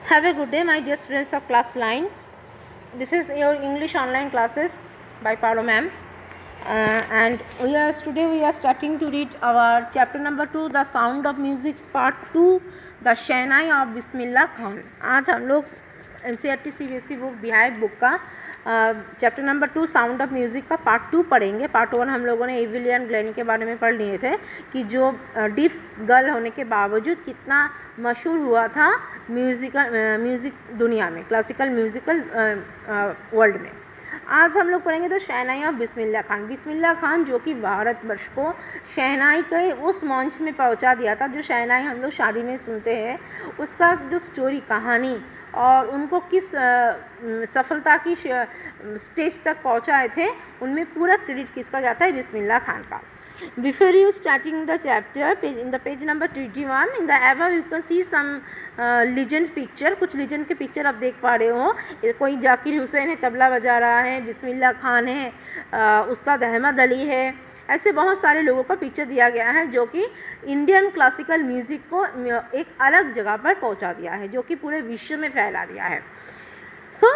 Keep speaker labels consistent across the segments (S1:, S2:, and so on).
S1: Have a good day, my dear students of class 9. This is your English online classes by Paro ma'am. And today we are starting to read our chapter number 2, The Sound of Music part 2, The Shehnai of Bismillah Khan. आज हम लोग NCERT CBSE book beehive book का chapter number 2 sound of music का part 2 पढ़ेंगे। Part 1 हम लोगों ने एविलियन ग्लैनी के बारे में पढ़ लिए थे कि जो डीफ गर्ल होने के बावजूद कितना मशहूर हुआ था म्यूज़िक दुनिया में, क्लासिकल म्यूज़िकल वर्ल्ड में। आज हम लोग पढ़ेंगे the shehnai of Bismillah Khan. Bismillah Khan जो कि भारतवर्ष को शहनाई के उस मंच में पहुंचा दिया था जो शहनाई हम लोग शादी में सुनते हैं, उसका जो स्टोरी कहानी और उनको किस सफलता की स्टेज तक पहुंचाए थे, उनमें पूरा क्रेडिट किसका जाता है? बिस्मिल्लाह खान का। Before you starting the chapter, in the page number 21, in the above you can see some legend picture. कुछ legend के पिक्चर आप देख पा रहे हो। कोई जाकिर हुसैन है, तबला बजा रहा है, बिस्मिल्लाह खान है, उस्ताद अहमद अली है, ऐसे बहुत सारे लोगों का पिक्चर दिया गया है जो कि इंडियन क्लासिकल म्यूज़िक को एक अलग जगह पर पहुंचा दिया है, जो कि पूरे विश्व में फैला दिया है। So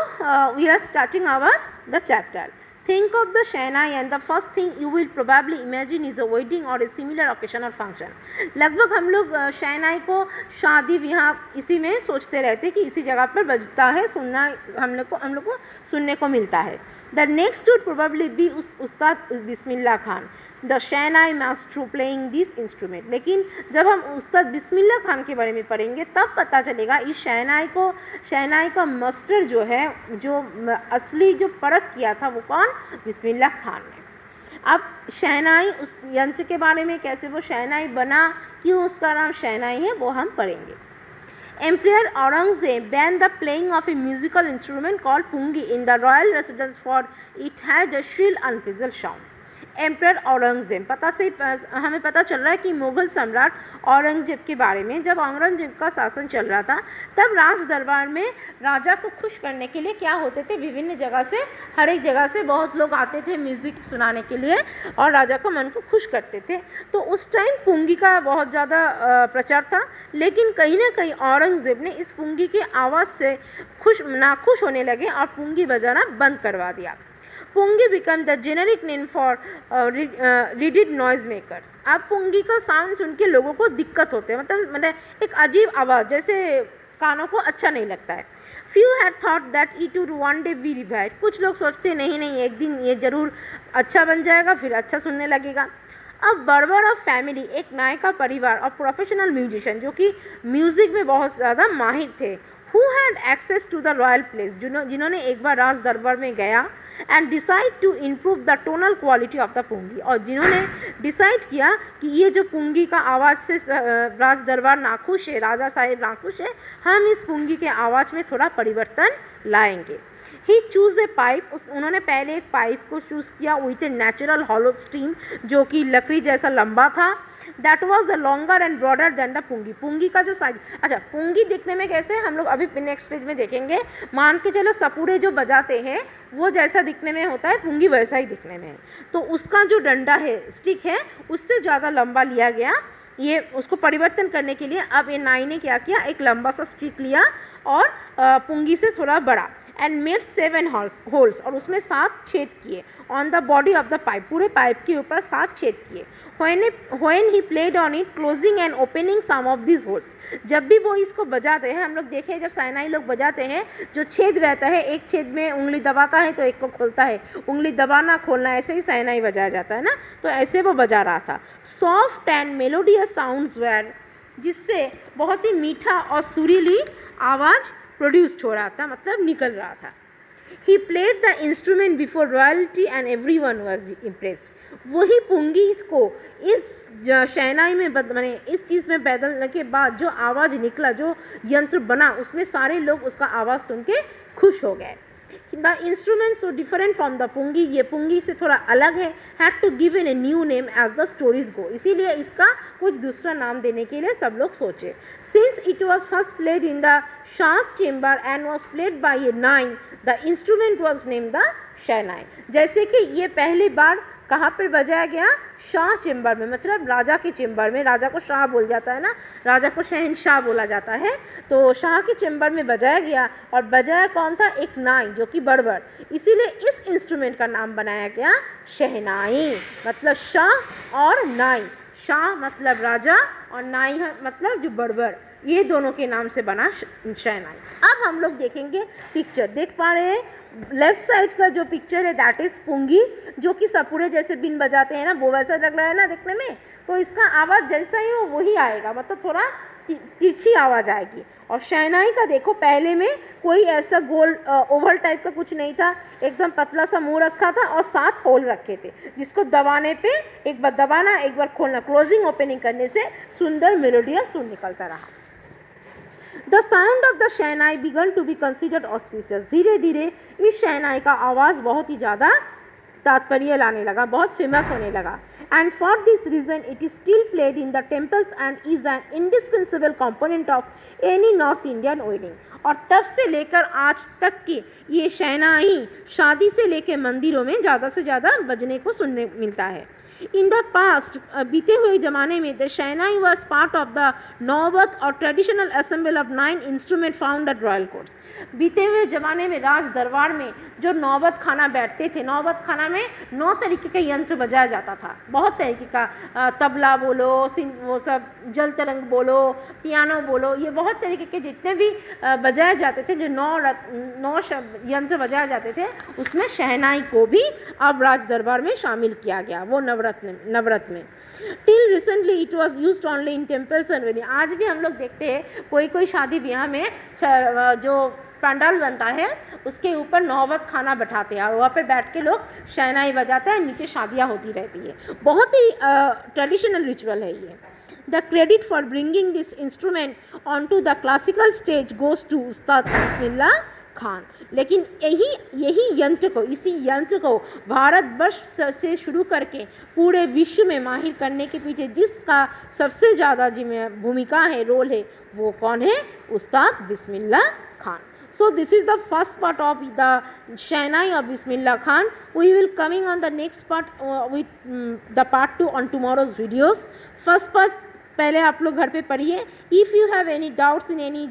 S1: we are starting our the chapter. Think of the Shehnai and the first thing you will probably imagine is a wedding or a similar occasion or function. लगभग हम लोग शहनाई को शादी ब्याह इसी में सोचते रहते कि इसी जगह पर बजता है, सुनना हम लोग को सुनने को मिलता है। The next would probably be Ustad Bismillah Khan, the Shehnai master playing this instrument. लेकिन जब हम उस्ताद बिस्मिल्लाह खान के बारे में पढ़ेंगे तब पता चलेगा इस शहनाई का मास्टर जो है, जो असली जो परख किया था वो कौन? बिस्मिल्लाह खान ने। अब शहनाई उस यंत्र के बारे में, कैसे वो शहनाई बना, क्यों उसका नाम शहनाई है, वो हम पढ़ेंगे। Emperor Aurangzeb banned the playing of a musical instrument called pungi in the royal residence for it had a shrill unpleasant sound. Emperor Aurangzeb हमें पता चल रहा है कि मुग़ल सम्राट औरंगज़ेब के बारे में, जब औरंगज़ेब का शासन चल रहा था तब राज दरबार में राजा को खुश करने के लिए क्या होते थे, विभिन्न जगह से, हर एक जगह से बहुत लोग आते थे म्यूज़िक सुनाने के लिए और राजा का मन को खुश करते थे। तो उस टाइम पुंगी का बहुत ज़्यादा प्रचार था, लेकिन कहीं ना कहीं औरंगज़ेब ने इस पुंगी की आवाज़ से नाखुश होने लगे और पुंगी बजाना बंद करवा दिया। Pungi become the generic name for reeded noise makers. अब पुंगी का साउंड सुन के लोगों को दिक्कत होते हैं, मतलब एक अजीब आवाज़, जैसे कानों को अच्छा नहीं लगता है। Few had thought that it would one day be revive. कुछ लोग सोचते नहीं एक दिन ये ज़रूर अच्छा बन जाएगा, फिर अच्छा सुनने लगेगा। अब बर्बर ऑफ फैमिली, एक नायका परिवार और प्रोफेशनल म्यूजिशियन जो कि म्यूज़िक में बहुत ज़्यादा माहिर थे, who had access to the royal place, जिन्होंने एक बार राज दरबार में गया and decide to improve the tonal quality of the पुंगी, और जिन्होंने डिसाइड किया कि ये जो पुंगी का आवाज़ से राज दरबार नाखुश है, राजा साहिब नाखुश है, हम इस पुंगी के आवाज़ में थोड़ा परिवर्तन लाएंगे। ही चूज़ ए पाइप, उन्होंने पहले एक पाइप को चूज़ किया with a natural hollow stream, जो कि लकड़ी जैसा लंबा था। That was the longer and broader than the pungi. पुंगी का जो साइज, अच्छा पुंगी दिखने में कैसे, हम लोग अभी नेक्स्ट पेज में देखेंगे। मान के चलो सपूरे जो बजाते हैं वो जैसा दिखने में होता है, पुंगी वैसा ही दिखने में है। तो उसका जो डंडा है, स्टिक है, उससे ज़्यादा लंबा लिया गया। ये उसको परिवर्तन करने के लिए अब ये नाई ने क्या किया, एक लंबा सा स्टिक लिया और पुंगी से थोड़ा बड़ा, एंड मेड 7 होल्स, और उसमें 7 छेद किए on the body of the pipe, पूरे पाइप के ऊपर 7 छेद किए। When he played on it closing and opening some of this holes. जब भी वो इसको बजाते हैं, हम लोग देखें जब शहनाई लोग बजाते हैं, जो छेद रहता है, एक छेद में उंगली दबाता है तो एक को खोलता है, उंगली दबाना खोलना, ऐसे ही शहनाई बजाया जाता है ना, तो ऐसे वो बजा रहा था। Soft and melodious sounds were, जिससे बहुत ही मीठा और सुरीली आवाज़ प्रोड्यूस हो रहा था, मतलब निकल रहा था। He played the instrument before royalty and every one was impressed. वही पुंगी इसको इस शहनाई में मैंने इस चीज़ में बदलने के बाद जो आवाज़ निकला, जो यंत्र बना, उसमें सारे लोग उसका आवाज़ सुन के खुश हो गए। The instrument so different from the pungi, ये पुंगी से थोड़ा अलग है। Had to give in a new name as the stories go, इसीलिए इसका कुछ दूसरा नाम देने के लिए सब लोग सोचे। Since it was first played in the Shah's chamber and was played by a nai, the instrument was name the shehnai. जैसे कि ये पहली बार कहाँ पर बजाया गया, शाह चेम्बर में, मतलब राजा के चेम्बर में। राजा को शाह बोल जाता है ना, राजा को शहनशाह बोला जाता है, तो शाह के चेम्बर में बजाया गया। और बजाया कौन था, एक नाई जो कि बड़बड़, इसीलिए इस इंस्ट्रूमेंट का नाम बनाया गया शहनाई। मतलब शाह और नाई, शाह मतलब राजा और नाई मतलब जो बड़बड़, ये दोनों के नाम से बना शहनाई। अब हम लोग देखेंगे पिक्चर, देख पा रहे हैं लेफ्ट साइड का जो पिक्चर है दैट इज़ पुंगी, जो कि सपुरे जैसे बिन बजाते हैं ना, वो वैसा लग रहा है ना देखने में। तो इसका आवाज़ जैसा ही हो वही आएगा, मतलब थोड़ा तिरछी आवाज़ आएगी। और शहनाई का देखो, पहले में कोई ऐसा गोल ओवल टाइप का कुछ नहीं था, एकदम पतला सा मुंह रखा था और 7 होल रखे थे, जिसको दबाने पे एक बार दबाना एक बार खोलना, क्लोजिंग ओपनिंग करने से सुंदर मेलोडियस सुर निकलता रहा। The sound of the shehnai began to be considered auspicious. धीरे धीरे इस शहनाई का आवाज़ बहुत ही ज़्यादा तात्पर्य लाने लगा, बहुत फेमस होने लगा। And for this reason it is still played in the temples and is an indispensable component of any north Indian wedding. और तब से लेकर आज तक की ये शहनाई शादी से लेकर मंदिरों में ज़्यादा से ज़्यादा बजने को सुनने मिलता है। इन द पास्ट, बीते हुए ज़माने में, the shehnai was part of the नौबत और traditional assemble of 9 instrument found at royal courts. बीते हुए ज़माने में राज दरबार में जो नौबत खाना बैठते थे, नौबत खाना में 9 तरीके के यंत्र बजाया जाता था, बहुत तरीके का, तबला बोलो, वो सब जल तरंग बोलो, पियानो बोलो, ये बहुत तरीके के जितने भी बजाए जाते थे, जो 9 यंत्र बजाए जाते थे, उसमें शहनाई को भी अब राज दरबार में शामिल किया गया, वो नवरत्न में। Till recently it was use only in temples and wedding. आज भी हम लोग देखते हैं कोई शादी ब्याह में जो पंडाल बनता है उसके ऊपर नौबत खाना बैठाते हैं और वहाँ पर बैठ के लोग शहनाई बजाते हैं, नीचे शादियाँ होती रहती है। बहुत ही ट्रेडिशनल रिचुअल है ये। The credit for bringing this instrument on to the classical stage goes to Ustad Bismillah Khan. लेकिन इसी यंत्र को भारतवर्ष से शुरू करके पूरे विश्व में माहिर करने के पीछे जिसका सबसे ज़्यादा भूमिका है, रोल है, वो कौन है, उस्ताद Bismillah Khan. So this is the first part of the Shehnai of Bismillah Khan. We will coming on the next part with the part 2 on tomorrow's videos. First part पहले आप लोग घर पे पढ़िए. If you have any doubts in any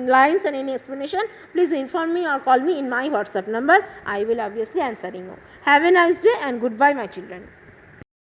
S1: lines and any explanation, please inform me or call me in my WhatsApp number. I will obviously answering you. Have a nice day and goodbye my children.